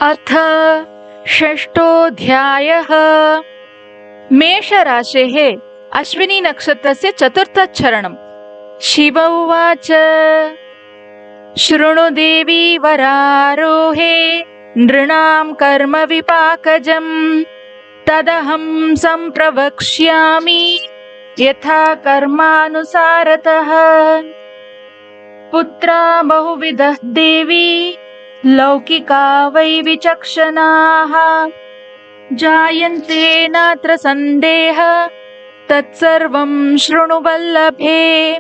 अथ षष्ठोऽध्यायः। मेषराशेः अश्विनी नक्षत्रस्य चतुर्थचरणम्। शिव उवाच शृणु देवी वरारोहे नृणां कर्म विपाकजम् तदहं सम्प्रवक्ष्यामि यथा कर्मानुसारतः। पुत्रा बहुविधः देवी लौकिका वै विचक्षणाः जायन्ते नात्र सन्देहः तत्सर्वं शृणु वल्लभे।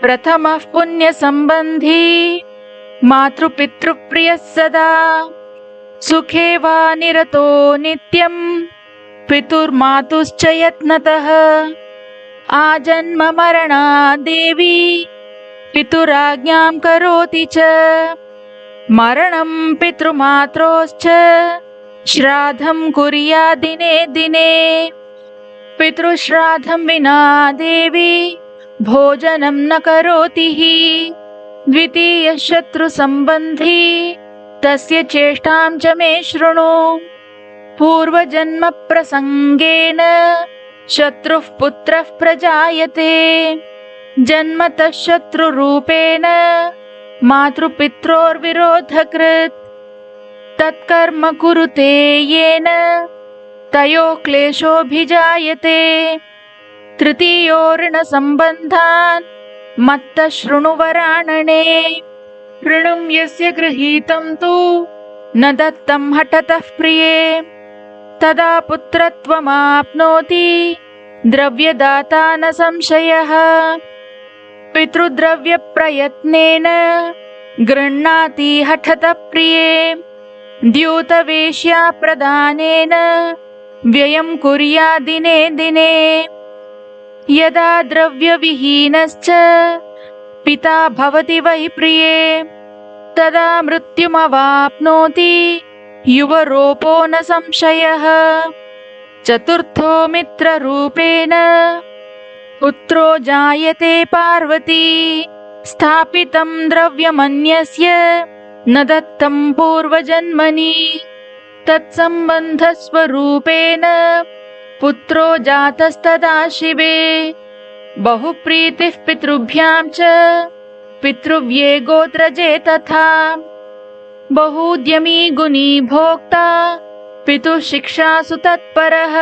प्रथमः पुण्यसम्बन्धी मातृपितृप्रियः सदा सुखे वा निरतो नित्यं पितुर्मातुश्च यत्नतः। आजन्म मरणादेवी पितुराज्ञां करोति च मरणं पितृमात्रोश्च श्राद्धं कुर्यात् दिने दिने। पितृश्राद्धं विना देवी भोजनं न करोति हि। द्वितीयः शत्रुसम्बन्धी तस्य चेष्टां च मे शृणु। पूर्वजन्म प्रसंगेन शत्रुः पुत्रः प्रजायते जन्मतः शत्रुरूपेण मातृपित्रोर्विरोधकृत्। तत्कर्म कुरुते येन तयोः क्लेशोऽभिजायते। तृतीयो ऋणसम्बन्धान् मत्तः शृणु वरानने। ऋणं यस्य गृहीतं तु न दत्तं हठतः प्रिये तदा पुत्रत्वमाप्नोति द्रव्यदाता न संशयः। पितृद्रव्यप्रयत्नेन गृह्णाति हठतः प्रिये द्यूतवेश्या प्रदानेन व्ययं कुर्यात् दिने दिने। यदा द्रव्यविहीनश्च पिता भवति वै प्रिये तदा मृत्युमवाप्नोति युवरोपो न संशयः। चतुर्थो मित्ररूपेण पुत्रो जायते पार्वती स्थापितं द्रव्यमन्यस्य न दत्तं पूर्वजन्मनि तत्सम्बन्धस्वरूपेण पुत्रो जातस्तदा शिवे। बहुप्रीतिः पितृभ्यां च पितृव्ये गोत्रजे तथा बहूद्यमी गुणी भोक्ता पितुः शिक्षासु तत्परः।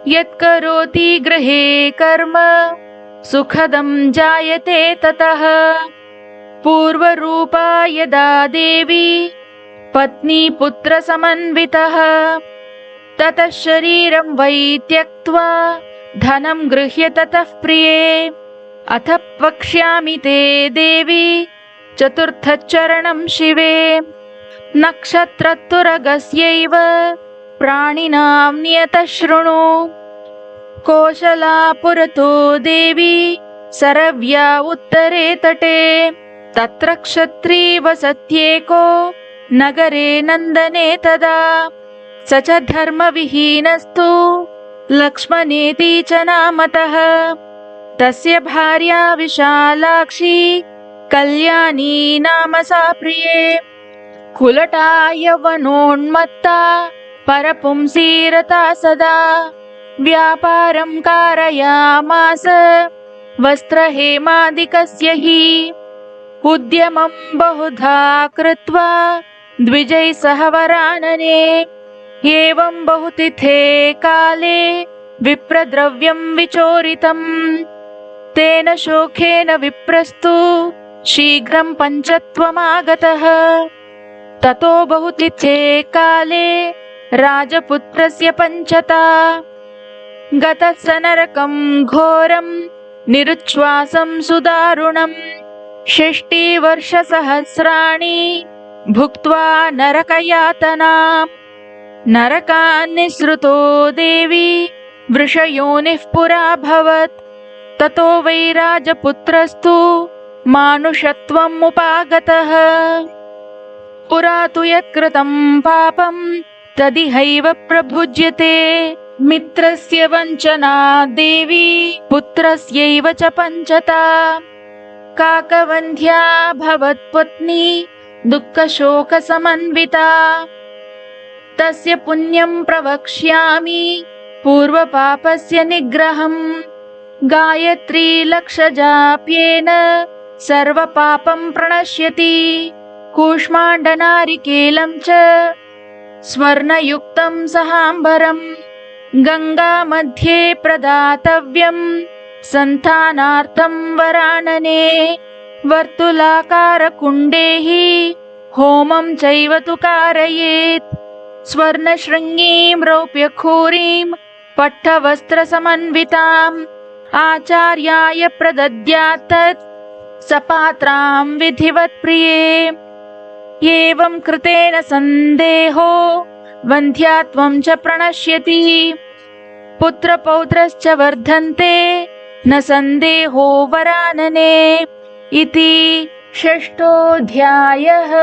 यत्करोति गृहे कर्म सुखदं जायते ततः। पूर्वरूपा यदा देवी पत्नी पुत्रसमन्वितः ततः शरीरं वै त्यक्त्वा धनं गृह्य ततः प्रिये। अथ वक्ष्यामि ते देवी चतुर्थचरणं शिवे। नक्षत्रतुरगस्यैव प्राणिनां नियतः शृणु। कोशला पुरतो देवी सरव्या उत्तरे तटे तत्र क्षत्री वसत्येको नगरे नन्दने तदा। स च धर्मविहीनस्तु लक्ष्मणेति च नामतः। तस्य भार्या विशालाक्षी कल्याणी नाम सा प्रिये। कुलटा यवनोन्मत्ता परपुंसीरता सदा व्यापारं कारयामास वस्त्रहेमादिकस्य हि। उद्यमं बहुधा कृत्वा द्विजैः सह वरानने। एवं बहुतिथे काले विप्रद्रव्यं विचोरितम् तेन शोकेन विप्रस्तु शीघ्रं पञ्चत्वमागतः। ततो बहुतिथे काले राजपुत्रस्य पञ्चता गतः स नरकं घोरं निरुच्छ्वासं सुदारुणम्। 60 वर्षसहस्राणि भुक्त्वा नरकयातनाम्। नरकान् निःसृतो देवी वृषयोनिः पुराभवत्। ततो वै राजपुत्रस्तु मानुषत्वम् उपागतः। पुरा तु यत्कृतं पापं तदिहैव प्रभुज्यते। मित्रस्य वञ्चना देवी पुत्रस्यैव च पञ्चता। काकवन्ध्या भवत्पत्नी दुःखशोकसमन्विता। तस्य पुण्यं प्रवक्ष्यामि पूर्वपापस्य निग्रहम्। गायत्री लक्षजाप्येन सर्वपापं प्रणश्यति। कूष्माण्डनारिकेलं च स्वर्णयुक्तं सहाम्बरम् गङ्गामध्ये प्रदातव्यं सन्तानार्थं वरानने। वर्तुलाकारकुण्डे हि होमं चैव तु कारयेत्। स्वर्णशृङ्गीं रौप्यखूरीं पट्टवस्त्रसमन्विताम् आचार्याय प्रदद्यात् तत् सपात्रां विधिवत् प्रिये। एवं कृतेन सन्देहो वन्ध्यात्वं च प्रणश्यति। पुत्रपौत्रश्च वर्धन्ते न सन्देहो वरानने। इति षष्ठोऽध्यायः।